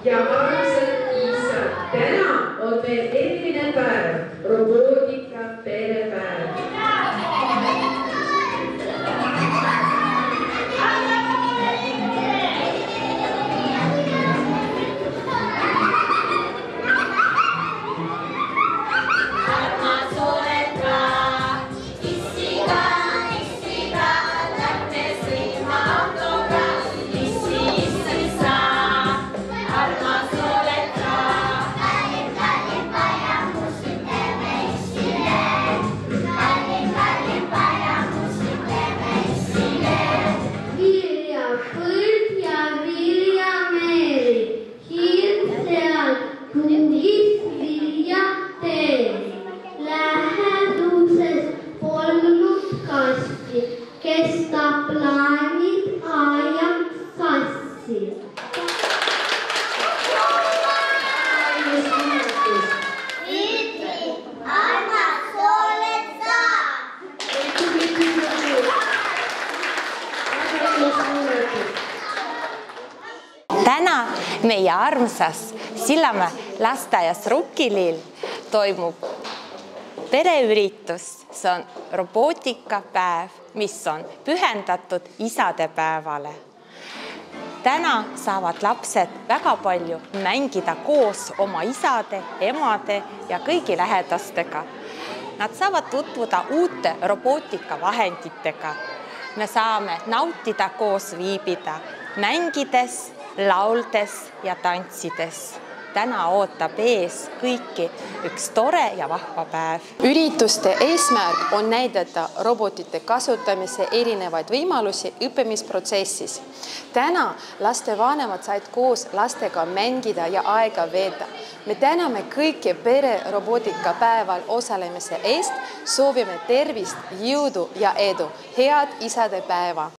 ja armsad isad, täna on meil eriline päev, robootika perepäev. Kes plaanid ajab sassi. Armas oled sa! Täna meie armsas Sillamäe lasteaias Rukkilill toimub pereüritus. See on robootikapäev, mis on pühendatud isadepäevale. Täna saavad lapsed väga palju mängida koos oma isade, emade ja kõigi lähedastega. Nad saavad tutvuda uute robootikavahenditega. Me saame nautida koos viibida, mängides, lauldes ja tantsides. Täna ootab ees kõiki üks tore ja vahva päev. Ürituste eesmärk on näidata robotite kasutamise erinevaid võimalusi õppimisprotsessis. Täna lastevanemad said koos lastega mängida ja aega veeta. Me täname kõiki pere robootikapäeval osalemise eest, soovime tervist, jõudu ja edu. Head isadepäeva!